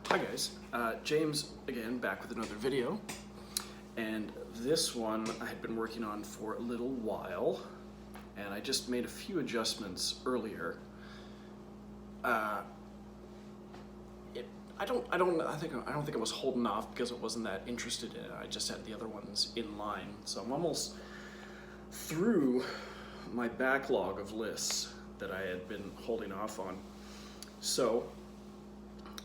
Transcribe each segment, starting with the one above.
Hi guys, James again, back with another video, and this one I had been working on for a little while, and I just made a few adjustments earlier. I don't think I was holding off because I wasn't that interested in it. I just had the other ones in line, so I'm almost through my backlog of lists that I had been holding off on. So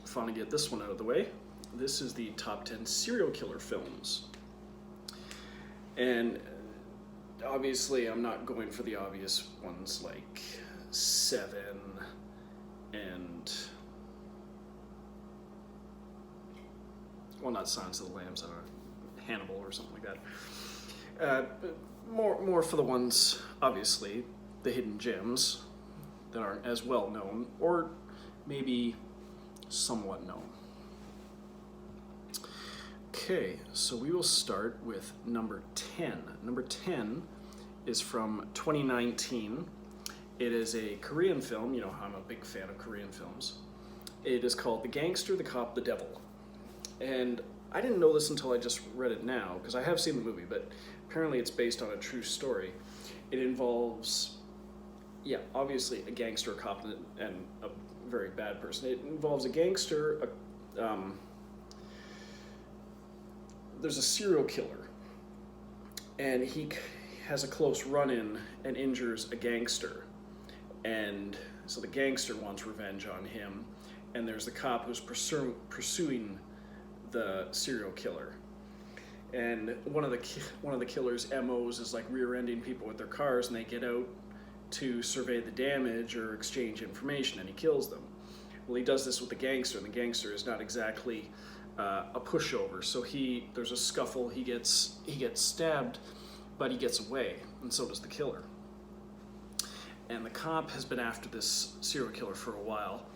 finally get this one out of the way. This is the top 10 serial killer films. And obviously I'm not going for the obvious ones like Seven and, well, not Silence of the Lambs, Hannibal or something like that. But more for the ones, obviously, the hidden gems that aren't as well known, or maybe somewhat known. Okay, so we will start with number 10. Number 10 is from 2019. It is a Korean film. You know how I'm a big fan of Korean films. It is called The Gangster, the Cop, the Devil. And I didn't know this until I just read it now, because I have seen the movie, but apparently it's based on a true story. It involves, obviously a gangster, a cop, and a very bad person. It involves a gangster, there's a serial killer, and he has a close run-in and injures a gangster. And so the gangster wants revenge on him, and there's the cop who's pursuing the serial killer. And one of the killer's MOs is like rear-ending people with their cars, and they get out to survey the damage or exchange information, and he kills them. Well, he does this with the gangster, and the gangster is not exactly a pushover. So there's a scuffle. He gets stabbed, but he gets away, and so does the killer. And the cop has been after this serial killer for a while,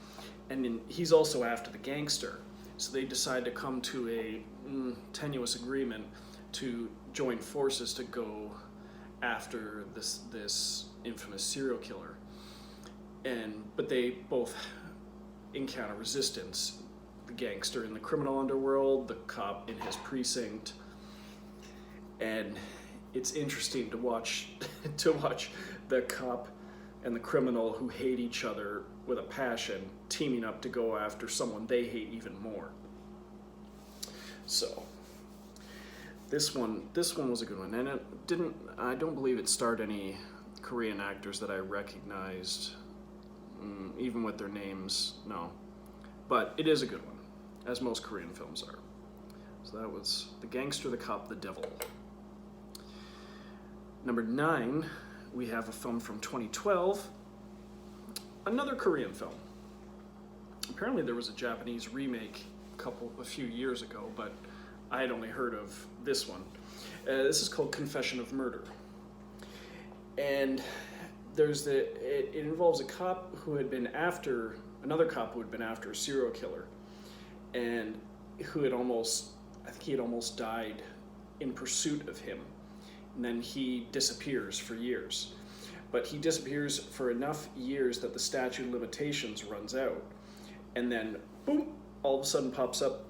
and he's also after the gangster. So they decide to come to a tenuous agreement to join forces to go after this infamous serial killer. But they both encounter resistance. The gangster in the criminal underworld, the cop in his precinct. And it's interesting to watch the cop and the criminal, who hate each other with a passion, teaming up to go after someone they hate even more. So this one was a good one, and I don't believe it starred any Korean actors that I recognized, even with their names, no. But it is a good one, as most Korean films are. So that was The Gangster, the Cop, the Devil. Number 9, we have a film from 2012, another Korean film. Apparently there was a Japanese remake a few years ago, but I had only heard of this one. This is called Confession of Murder. And it involves a cop who had been after, another cop who had been after a serial killer, and who had almost died in pursuit of him. And then he disappears for years. But he disappears for enough years that the statute of limitations runs out. And then, boom, all of a sudden pops up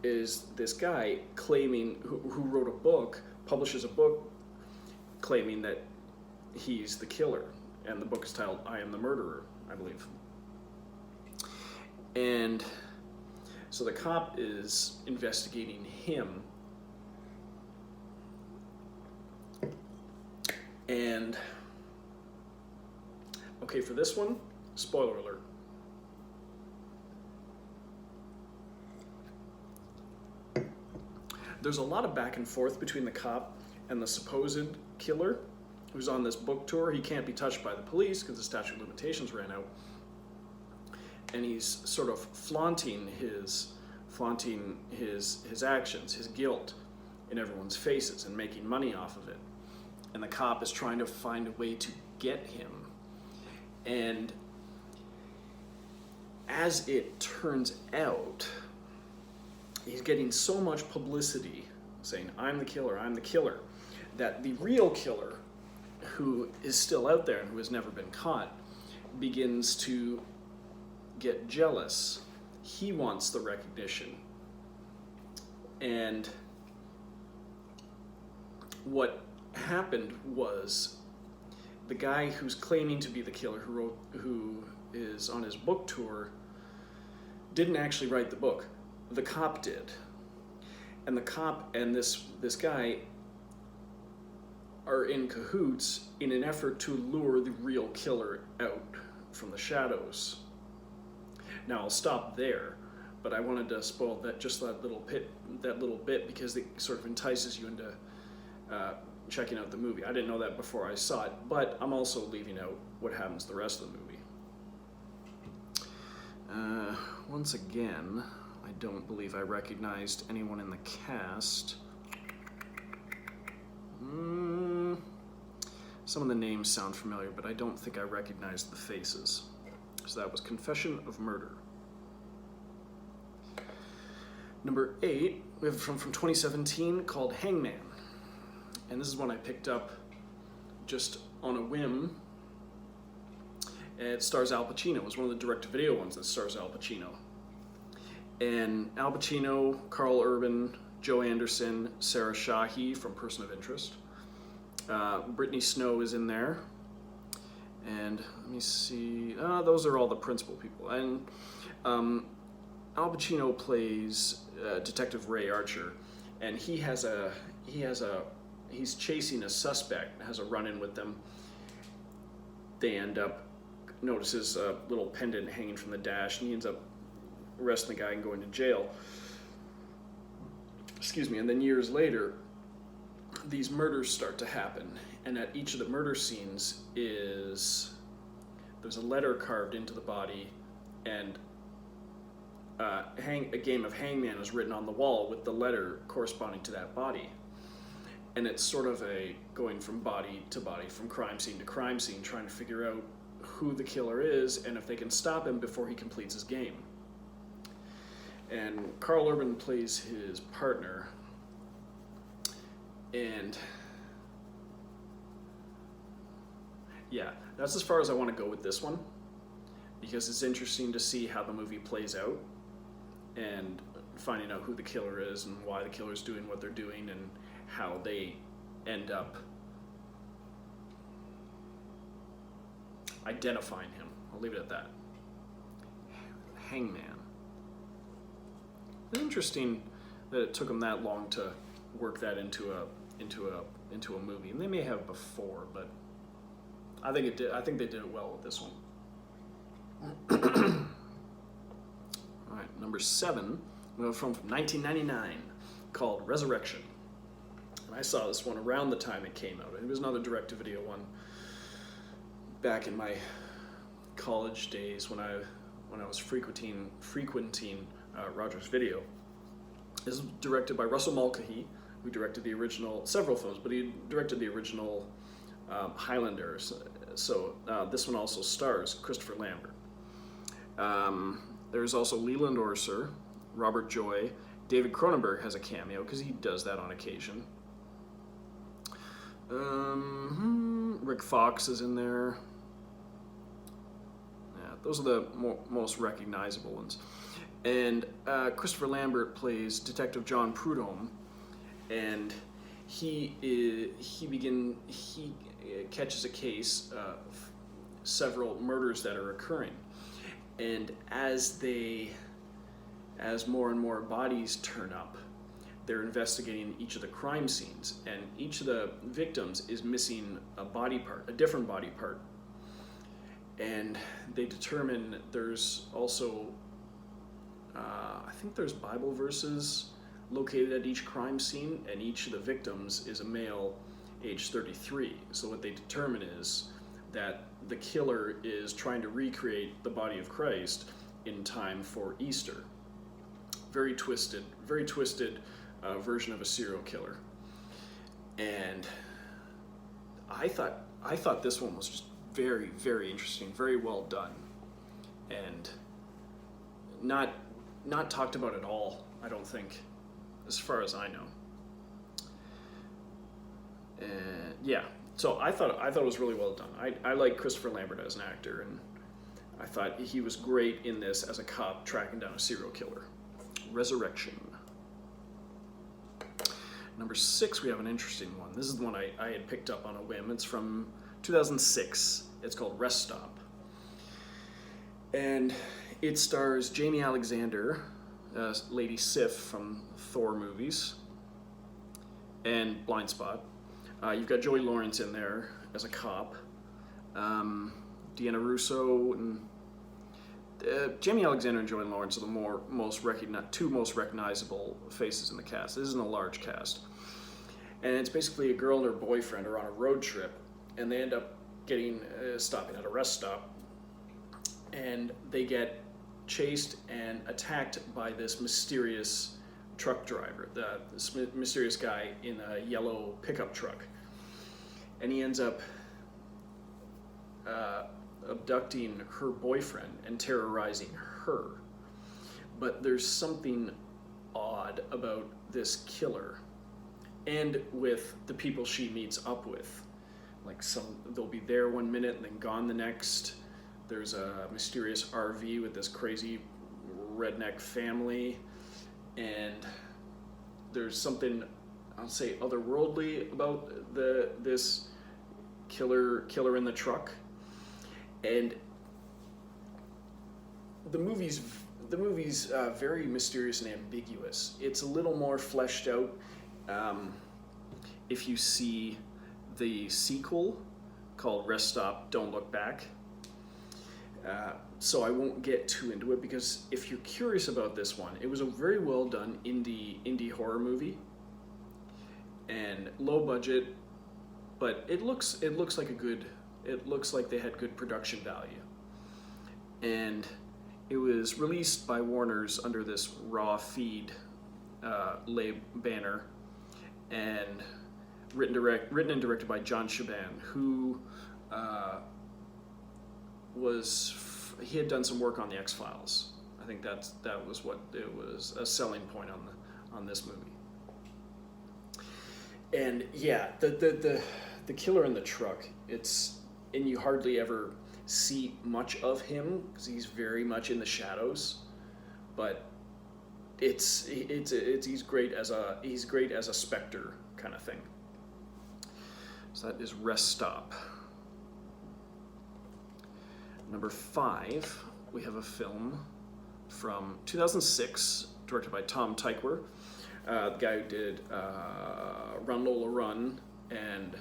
is this guy claiming, who wrote a book, publishes a book claiming that he's the killer. And the book is titled I Am the Murderer, I believe. And so the cop is investigating him. And, okay, for this one, spoiler alert. There's a lot of back and forth between the cop and the supposed killer who's on this book tour. He can't be touched by the police because the statute of limitations ran out. And he's sort of flaunting his actions, his guilt in everyone's faces and making money off of it. And the cop is trying to find a way to get him. And as it turns out, he's getting so much publicity saying, I'm the killer, that the real killer, who is still out there and who has never been caught, begins to get jealous he wants the recognition. And what happened was the guy who's claiming to be the killer, who is on his book tour, didn't actually write the book. The cop did. And the cop and this guy are in cahoots in an effort to lure the real killer out from the shadows. Now I'll stop there, but I wanted to spoil that little bit because it sort of entices you into checking out the movie. I didn't know that before I saw it, but I'm also leaving out what happens the rest of the movie. Once again, I don't believe I recognized anyone in the cast. Some of the names sound familiar, but I don't think I recognized the faces. So that was Confession of Murder. Number 8, we have from 2017 called Hangman. And this is one I picked up just on a whim. It stars Al Pacino. It was one of the direct-to-video ones that stars Al Pacino. And Al Pacino, Carl Urban, Joe Anderson, Sarah Shahi from Person of Interest. Brittany Snow is in there. And let me see. Those are all the principal people. And Al Pacino plays Detective Ray Archer, and he's chasing a suspect, has a run-in with them. They notices a little pendant hanging from the dash, and he ends up arresting the guy and going to jail. Excuse me. And then years later, these murders start to happen, and at each of the murder scenes there's a letter carved into the body, and a game of Hangman is written on the wall with the letter corresponding to that body. And it's sort of a going from body to body, from crime scene to crime scene, trying to figure out who the killer is and if they can stop him before he completes his game. And Carl Urban plays his partner, and yeah, that's as far as I want to go with this one, because it's interesting to see how the movie plays out and finding out who the killer is and why the killer's doing what they're doing and how they end up identifying him. I'll leave it at that. Hangman. Interesting that it took them that long to work that into a movie, and they may have before, but I think it did. I think they did it well with this one. All right, number 7, we have from 1999, called Resurrection. And I saw this one around the time it came out. It was another direct-to-video one back in my college days when I was frequenting Rogers Video. This is directed by Russell Mulcahy, who directed the original, several films, but he directed the original Highlander. So this one also stars Christopher Lambert. There's also Leland Orser, Robert Joy. David Cronenberg has a cameo because he does that on occasion. Rick Fox is in there. Yeah, those are the most recognizable ones. And Christopher Lambert plays Detective John Prudhomme, and he catches a case of several murders that are occurring, and as more and more bodies turn up, they're investigating each of the crime scenes, and each of the victims is missing a body part, a different body part, and they determine there's also I think there's Bible verses located at each crime scene, and each of the victims is a male age 33. So what they determine is that the killer is trying to recreate the body of Christ in time for Easter. Very twisted version of a serial killer. And I thought this one was just very, very interesting, very well done, and not talked about at all, I don't think, as far as I know. And yeah, so I thought it was really well done. I like Christopher Lambert as an actor, and I thought he was great in this as a cop tracking down a serial killer. Resurrection. Number 6, we have an interesting one. This is the one I had picked up on a whim. It's from 2006. It's called Rest Stop. And it stars Jamie Alexander, Lady Sif from Thor movies, and Blind Spot. You've got Joey Lawrence in there as a cop. Deanna Russo and Jamie Alexander and Joey Lawrence are the two most recognizable faces in the cast. This isn't a large cast. And it's basically a girl and her boyfriend are on a road trip, and they end up stopping at a rest stop, and they get chased and attacked by this mysterious truck driver, this mysterious guy in a yellow pickup truck. And he ends up abducting her boyfriend and terrorizing her. But there's something odd about this killer and with the people she meets up with. Like they'll be there one minute and then gone the next. There's a mysterious RV with this crazy redneck family, and there's something, I'll say, otherworldly about this killer in the truck. And the movie's very mysterious and ambiguous. It's a little more fleshed out if you see the sequel called Rest Stop, Don't Look Back. So I won't get too into it, because if you're curious about this one, it was a very well done indie horror movie, and low budget, but it looks like they had good production value. And it was released by Warner's under this raw feed banner, and written and directed by John Shaban, who he had done some work on the X-Files. I think that was what it was, a selling point on this movie. And yeah, the killer in the truck, and you hardly ever see much of him because he's very much in the shadows, but he's great as a specter kind of thing. So that is Rest Stop. Number 5, we have a film from 2006, directed by Tom Tykwer, the guy who did Run Lola Run, and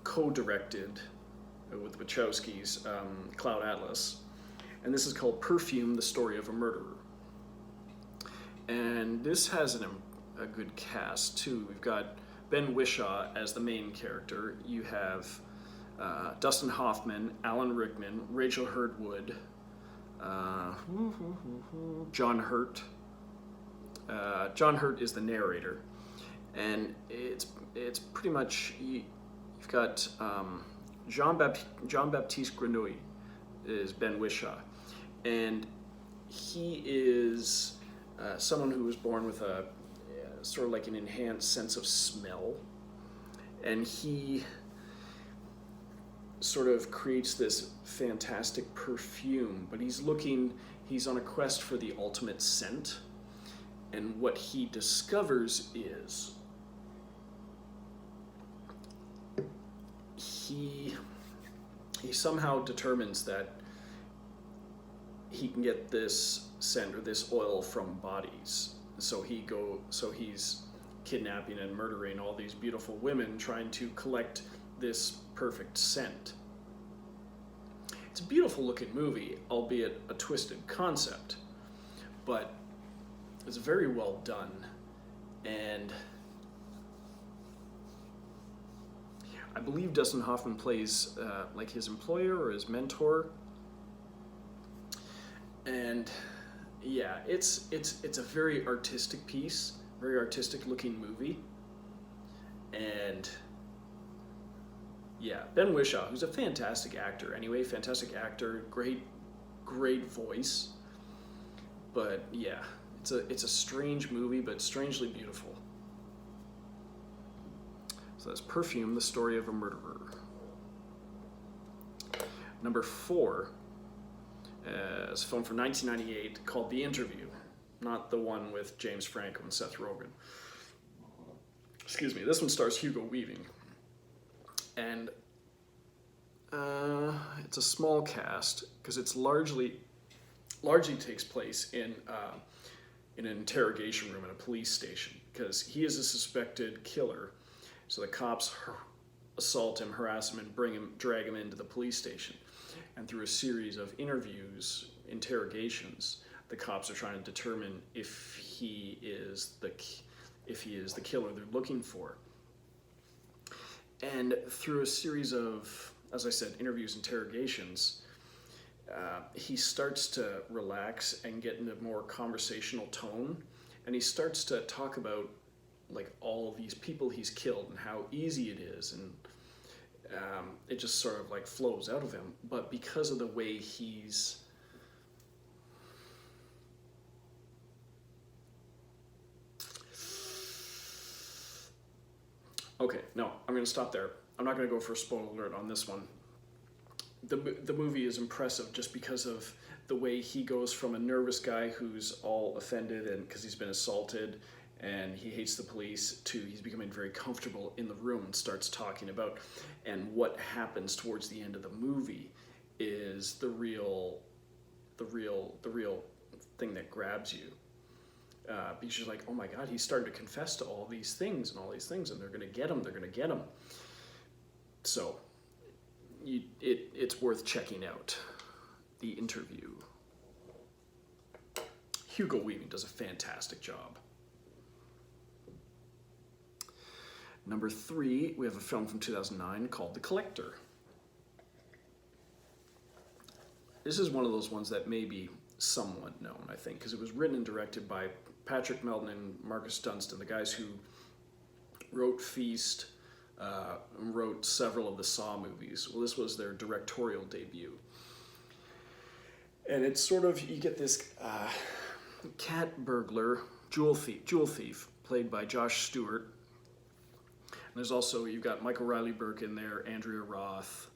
co-directed with the Wachowskis, Cloud Atlas. And this is called Perfume, the Story of a Murderer. And this has a good cast too. We've got Ben Whishaw as the main character. You have Dustin Hoffman, Alan Rickman, Rachel Hurd-Wood, John Hurt. John Hurt is the narrator, and it's pretty much you've got Jean-Baptiste Grenouille is Ben Whishaw, and he is someone who was born with a sort of like an enhanced sense of smell, and he sort of creates this fantastic perfume, but he's on a quest for the ultimate scent, and what he discovers is he somehow determines that he can get this scent or this oil from bodies. So he's kidnapping and murdering all these beautiful women, trying to collect this perfect scent. It's a beautiful looking movie, albeit a twisted concept, but it's very well done. And I believe Dustin Hoffman plays like his employer or his mentor. And yeah, it's a very artistic piece, very artistic looking movie. And yeah, Ben Whishaw, who's a fantastic actor anyway, great voice. But yeah, it's a strange movie, but strangely beautiful. So that's Perfume, the Story of a Murderer. Number 4 It's a film from 1998 called The Interview, not the one with James Franco and Seth Rogen. Excuse me. This one stars Hugo Weaving, and it's a small cast because it's largely takes place in an interrogation room in a police station, because he is a suspected killer. So the cops assault him, harass him, and drag him into the police station. And through a series of interrogations, the cops are trying to determine if he is the killer they're looking for. And through a series of, as I said, interviews, interrogations, he starts to relax and get into a more conversational tone, and he starts to talk about like all of these people he's killed and how easy it is, and it just sort of like flows out of him. But because of the way he's okay, no, I'm going to stop there. I'm not going to go for a spoiler alert on this one. The movie is impressive just because of the way he goes from a nervous guy who's all offended and because he's been assaulted and he hates the police, to he's becoming very comfortable in the room and starts talking about, and what happens towards the end of the movie is the real thing that grabs you, because you're like, oh my God, he's starting to confess to all these things, and they're gonna get him. So it's worth checking out. The Interview. Hugo Weaving does a fantastic job. Number 3, we have a film from 2009 called The Collector. This is one of those ones that may be somewhat known, I think, because it was written and directed by Patrick Melton and Marcus Dunstan, the guys who wrote Feast, wrote several of the Saw movies. Well, this was their directorial debut. And it's sort of, you get this cat burglar, jewel thief, played by Josh Stewart. And there's also, you've got Michael Riley Burke in there, Andrea Roth,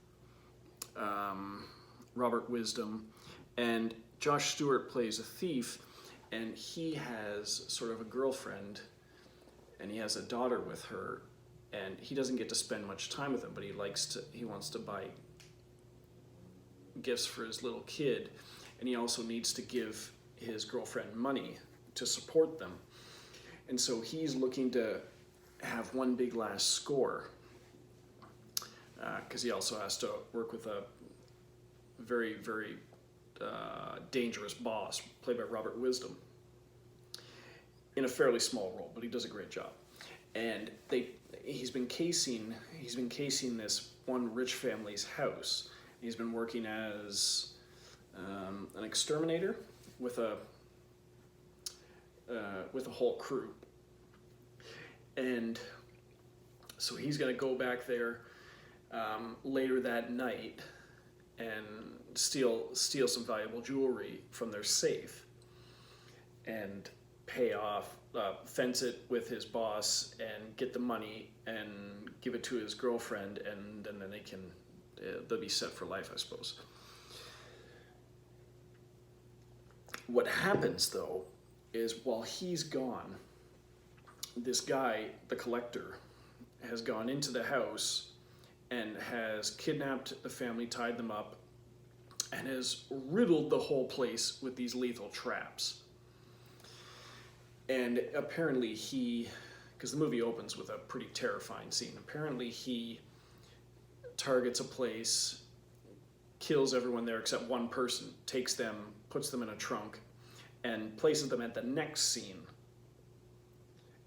Robert Wisdom, and Josh Stewart plays a thief, and he has sort of a girlfriend, and he has a daughter with her, and he doesn't get to spend much time with them, but he wants to buy gifts for his little kid, and he also needs to give his girlfriend money to support them. And so he's looking to have one big last score, because he also has to work with a very, very dangerous boss, played by Robert Wisdom, in a fairly small role, but he does a great job. And he's been casing this one rich family's house. He's been working as an exterminator with a whole crew. And so he's going to go back there later that night and steal some valuable jewelry from their safe and pay off, fence it with his boss and get the money and give it to his girlfriend, and then they'll be set for life, I suppose. What happens though is, while he's gone, this guy, the collector, has gone into the house and has kidnapped the family, tied them up, and has riddled the whole place with these lethal traps. And apparently because the movie opens with a pretty terrifying scene, apparently he targets a place, kills everyone there except one person, takes them, puts them in a trunk, and places them at the next scene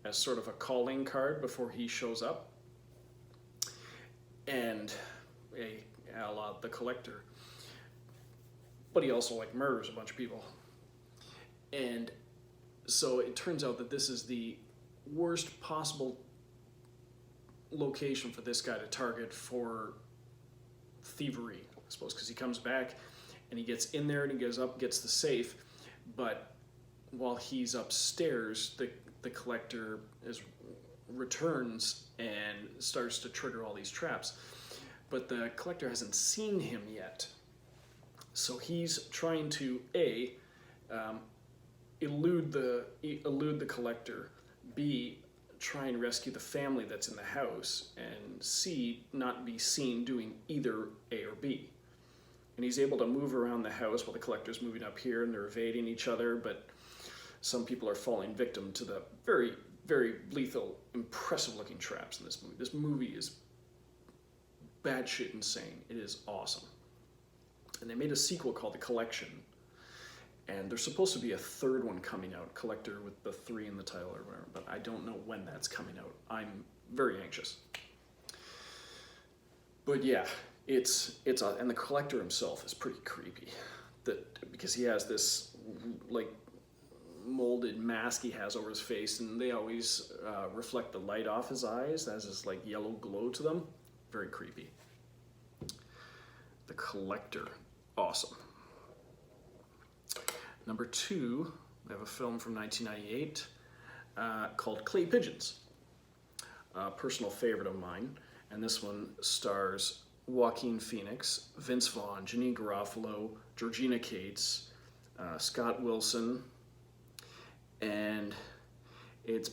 as sort of a calling card before he shows up. And a la the collector. But he also murders a bunch of people. And so it turns out that this is the worst possible location for this guy to target for thievery, I suppose, because he comes back and he gets in there and he goes up, gets the safe, but while he's upstairs, the collector returns and starts to trigger all these traps. But the collector hasn't seen him yet. So he's trying to um, elude the collector, B, try and rescue the family that's in the house, and C, not be seen doing either A or B. And he's able to move around the house while the collector's moving up here, and they're evading each other, but some people are falling victim to the very, very lethal, impressive looking traps in this movie. This movie is batshit insane. It is awesome. And they made a sequel called The Collection, and there's supposed to be a third one coming out, Collector with the 3 in the title or whatever, but I don't know when that's coming out. I'm very anxious. But yeah, it's and the Collector himself is pretty creepy, because he has this like molded mask he has over his face, and they always reflect the light off his eyes. That has this like yellow glow to them. Very creepy. The Collector, awesome. Number 2, we have a film from 1998 called Clay Pigeons, a personal favorite of mine. And this one stars Joaquin Phoenix, Vince Vaughn, Janeane Garofalo, Georgina Cates, Scott Wilson, and it's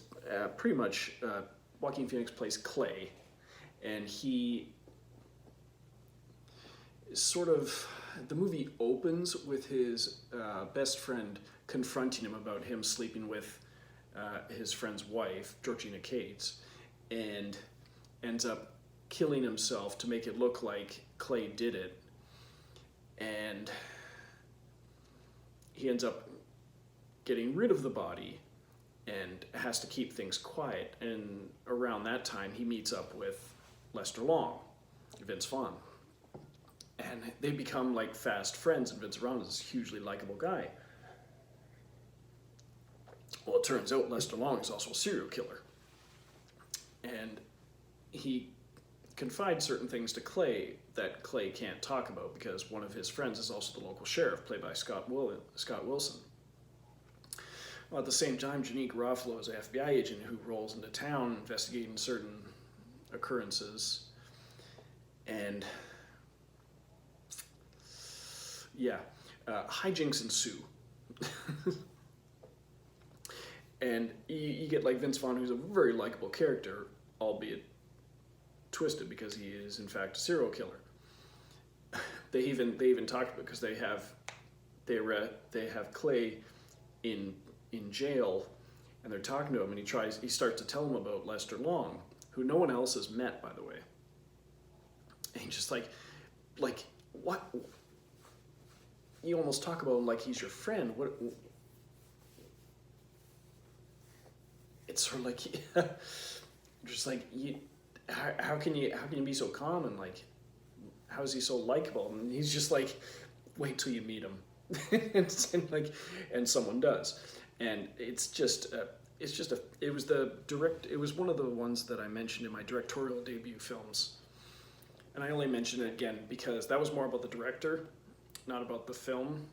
pretty much Joaquin Phoenix plays Clay, and he is sort of, the movie opens with his best friend confronting him about him sleeping with his friend's wife, Georgina Cates, and ends up killing himself to make it look like Clay did it. And he ends up getting rid of the body and has to keep things quiet. And around that time, he meets up with Lester Long, Vince Vaughn. And they become like fast friends, and Vince Vaughn is this hugely likable guy. Well, it turns out Lester Long is also a serial killer. And he confides certain things to Clay that Clay can't talk about, because one of his friends is also the local sheriff, played by Scott Wilson. Well, at the same time, Janeane Garofalo is an FBI agent who rolls into town investigating certain occurrences. And yeah, hijinks ensue. And you get like Vince Vaughn, who's a very likable character, albeit twisted because he is in fact a serial killer. They even talked about, because they have Clay in jail, and they're talking to him, and he starts to tell him about Lester Long, who no one else has met, by the way. And he's just like what? You almost talk about him like he's your friend. What? It's sort of like, just like how can you be so calm, and like, how is he so likable? And he's just like, wait till you meet him, and someone does, and it was one of the ones that I mentioned in my directorial debut films, and I only mention it again because that was more about the director, not about the film.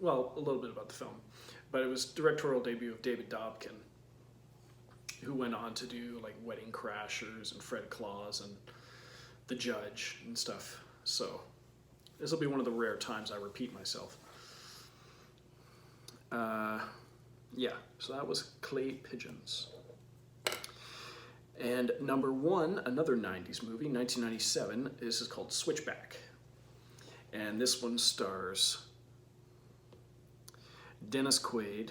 Well, a little bit about the film, but it was directorial debut of David Dobkin, who went on to do like Wedding Crashers and Fred Claus and The Judge and stuff. So this will be one of the rare times I repeat myself. Yeah, so that was Clay Pigeons. And number 1, another 90s movie, 1997. This is called Switchback. And this one stars Dennis Quaid,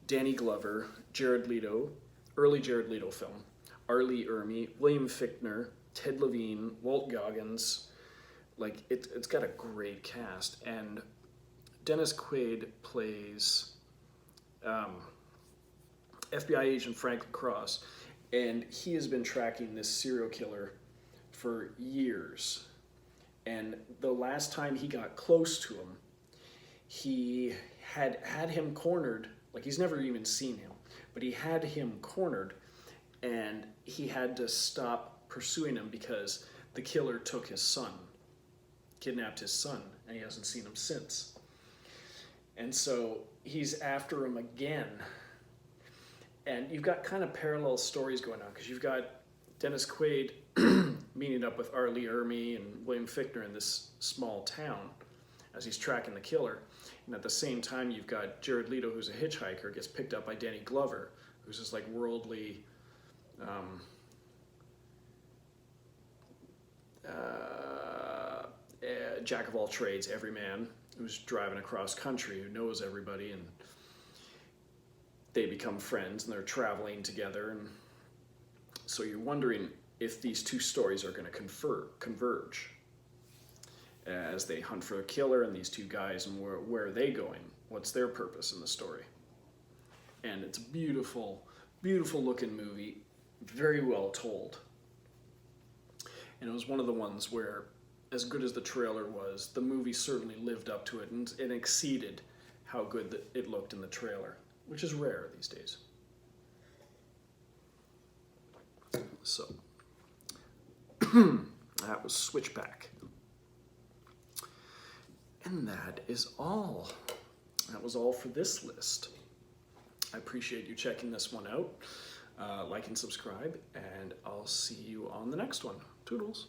Danny Glover, Jared Leto, early Jared Leto film, R. Lee Ermey, William Fichtner, Ted Levine, Walt Goggins. Like, it's got a great cast. And Dennis Quaid plays FBI agent Franklin Cross, and he has been tracking this serial killer for years. And the last time he got close to him, he had him cornered. Like, he's never even seen him, but he had him cornered, and he had to stop pursuing him because the killer took his son, kidnapped his son, and he hasn't seen him since. And so he's after him again. And you've got kind of parallel stories going on, because you've got Dennis Quaid meeting up with R. Lee Ermey and William Fichtner in this small town. as he's tracking the killer. And at the same time, you've got Jared Leto, who's a hitchhiker, gets picked up by Danny Glover, who's this like worldly jack of all trades, everyman, who's driving across country, who knows everybody, and they become friends and they're traveling together. And so you're wondering if these two stories are going to converge as they hunt for a killer, and these two guys, and where are they going? What's their purpose in the story? And it's a beautiful, beautiful looking movie, very well told. And it was one of the ones where, as good as the trailer was, the movie certainly lived up to it and exceeded how good it looked in the trailer, which is rare these days. So, that was Switchback. And that is all. That was all for this list. I appreciate you checking this one out. Like and subscribe, and I'll see you on the next one. Toodles.